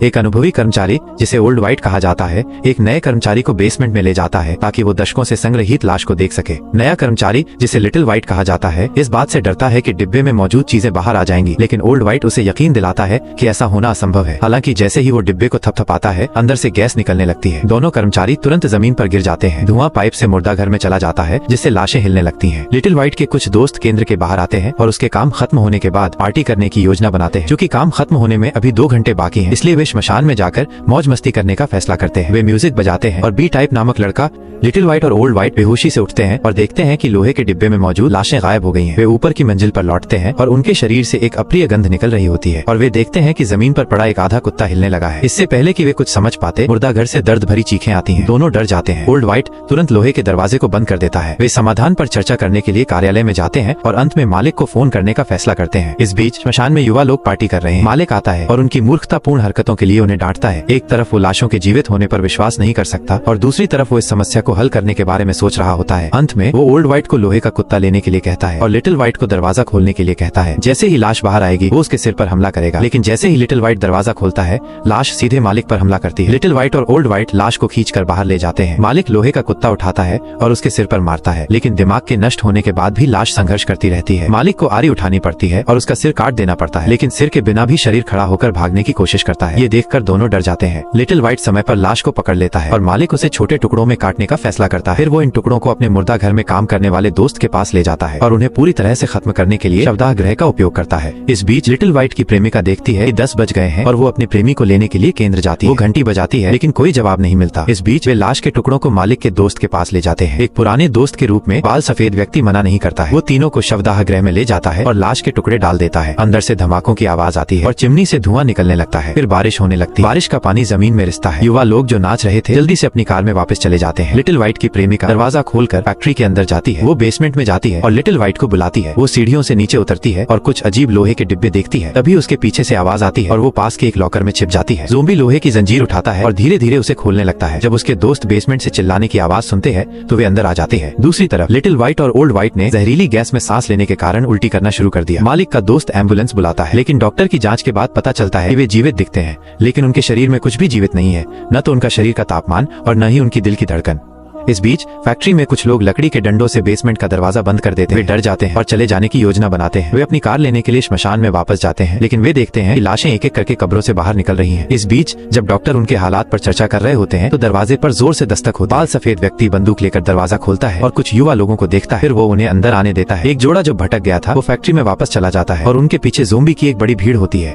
एक अनुभवी कर्मचारी, जिसे ओल्ड व्हाइट कहा जाता है, एक नए कर्मचारी को बेसमेंट में ले जाता है ताकि वो दशकों से संग्रहित लाश को देख सके। नया कर्मचारी, जिसे लिटिल व्हाइट कहा जाता है, इस बात से डरता है कि डिब्बे में मौजूद चीजें बाहर आ जाएंगी, लेकिन ओल्ड व्हाइट उसे यकीन दिलाता है कि ऐसा होना असंभव है। हालांकि जैसे ही वो डिब्बे को थपथपाता है, अंदर से गैस निकलने लगती है। दोनों कर्मचारी तुरंत जमीन पर गिर जाते हैं। धुआं पाइप से मुर्दा घर में चला जाता है, जिससे लाशें हिलने लगती हैं। लिटिल व्हाइट के कुछ दोस्त केंद्र के बाहर आते हैं और उसके काम खत्म होने के बाद पार्टी करने की योजना बनाते हैं। क्योंकि काम खत्म होने में अभी 2 घंटे बाकी हैं, इसलिए वे श्मशान में जाकर मौज मस्ती करने का फैसला करते हैं। वे म्यूजिक बजाते हैं और बी टाइप नामक लड़का, लिटिल व्हाइट और ओल्ड व्हाइट बेहोशी से उठते हैं और देखते हैं कि लोहे के डिब्बे में मौजूद लाशें गायब हो गई हैं। वे ऊपर की मंजिल पर लौटते हैं और उनके शरीर से एक अप्रिय गंध निकल रही होती है और वे देखते हैं कि जमीन पर पड़ा एक आधा कुत्ता हिलने लगा है। इससे पहले कि वे कुछ समझ पाते, मुर्दा घर से दर्द भरी चीखें आती हैं। दोनों डर जाते हैं। ओल्ड व्हाइट तुरंत लोहे के दरवाजे को बंद कर देता है। वे समाधान पर चर्चा करने के लिए कार्यालय में जाते हैं और अंत में मालिक को फोन करने का फैसला करते हैं। इस बीच श्मशान में युवा लोग पार्टी कर रहे हैं। मालिक आता है और उनकी मूर्खतापूर्ण हरकतों के लिए उन्हें डांटता है। एक तरफ वो लाशों के जीवित होने पर विश्वास नहीं कर सकता और दूसरी तरफ वो इस समस्या को हल करने के बारे में सोच रहा होता है। अंत में वो ओल्ड व्हाइट को लोहे का कुत्ता लेने के लिए कहता है और लिटिल व्हाइट को दरवाजा खोलने के लिए कहता है। जैसे ही लाश बाहर आएगी, वो उसके सिर पर हमला करेगा, लेकिन जैसे ही लिटिल व्हाइट दरवाजा खोलता है, लाश सीधे मालिक पर हमला करती है। लिटिल व्हाइट और ओल्ड व्हाइट लाश को खींचकर बाहर ले जाते हैं। मालिक लोहे का कुत्ता उठाता है और उसके सिर पर मारता है, लेकिन दिमाग के नष्ट होने के बाद भी लाश संघर्ष करती रहती है। मालिक को आरी उठानी पड़ती है और उसका सिर काट देना पड़ता है, लेकिन सिर के बिना भी शरीर खड़ा होकर भागने की कोशिश करता है। ये देखकर दोनों डर जाते हैं। लिटिल व्हाइट समय पर लाश को पकड़ लेता है और मालिक उसे छोटे टुकड़ों में काटने का फैसला करता है। फिर वो इन टुकड़ों को अपने मुर्दा घर में काम करने वाले दोस्त के पास ले जाता है और उन्हें पूरी तरह से खत्म करने के लिए शवदाह गृह का उपयोग करता है। इस बीच लिटिल व्हाइट की प्रेमिका देखती है कि 10 बज गए हैं और वो अपने प्रेमी को लेने के लिए केंद्र जाती है। वो घंटी बजाती है, लेकिन कोई जवाब नहीं मिलता। इस बीच वे लाश के टुकड़ों को मालिक के दोस्त के पास ले जाते हैं। एक पुराने दोस्त के रूप में बाल सफेद व्यक्ति मना नहीं करता है। वो तीनों को शवदाह गृह में ले जाता है और लाश के टुकड़े डाल देता है। अंदर से धमाकों की आवाज आती है और चिमनी से धुआं निकलने लगता है। फिर बारिश होने लगती है। बारिश का पानी जमीन में रिसता है। युवा लोग जो नाच रहे थे जल्दी से अपनी कार में वापस चले जाते हैं। लिटिल व्हाइट की प्रेमिका दरवाजा खोलकर फैक्ट्री के अंदर जाती है। वो बेसमेंट में जाती है और लिटिल व्हाइट को बुलाती है। वो सीढ़ियों से नीचे उतरती है और कुछ अजीब लोहे के डिब्बे देखती है। तभी उसके पीछे से आवाज आती है और वो पास के एक लॉकर में छिप जाती है। ज़ोंबी लोहे की जंजीर उठाता है और धीरे धीरे उसे खोलने लगता है। जब उसके दोस्त बेसमेंट से चिल्लाने की आवाज सुनते हैं तो वे अंदर आ जाते हैं। दूसरी तरफ लिटिल व्हाइट और ओल्ड व्हाइट ने जहरीली गैस में सांस लेने के कारण उल्टी करना शुरू कर दिया। मालिक का दोस्त एम्बुलेंस बुलाता है, लेकिन डॉक्टर की जांच के बाद पता चलता है कि वे जीवित दिखते हैं, लेकिन उनके शरीर में कुछ भी जीवित नहीं है, न तो उनका शरीर का तापमान और न ही उनकी दिल की धड़कन। इस बीच फैक्ट्री में कुछ लोग लकड़ी के डंडों से बेसमेंट का दरवाजा बंद कर देते हैं। वे डर जाते हैं और चले जाने की योजना बनाते हैं। वे अपनी कार लेने के लिए श्मशान में वापस जाते हैं, लेकिन वे देखते हैं कि लाशें एक एक करके कब्रों से बाहर निकल रही हैं। इस बीच जब डॉक्टर उनके हालात पर चर्चा कर रहे होते हैं तो दरवाजे पर जोर से दस्तक होती है। बाल सफेद व्यक्ति बंदूक लेकर दरवाजा खोलता है और कुछ युवा लोगों को देखता है। फिर वो उन्हें अंदर आने देता है। एक जोड़ा जो भटक गया था वो फैक्ट्री में वापस चला जाता है और उनके पीछे ज़ोंबी की एक बड़ी भीड़ होती है।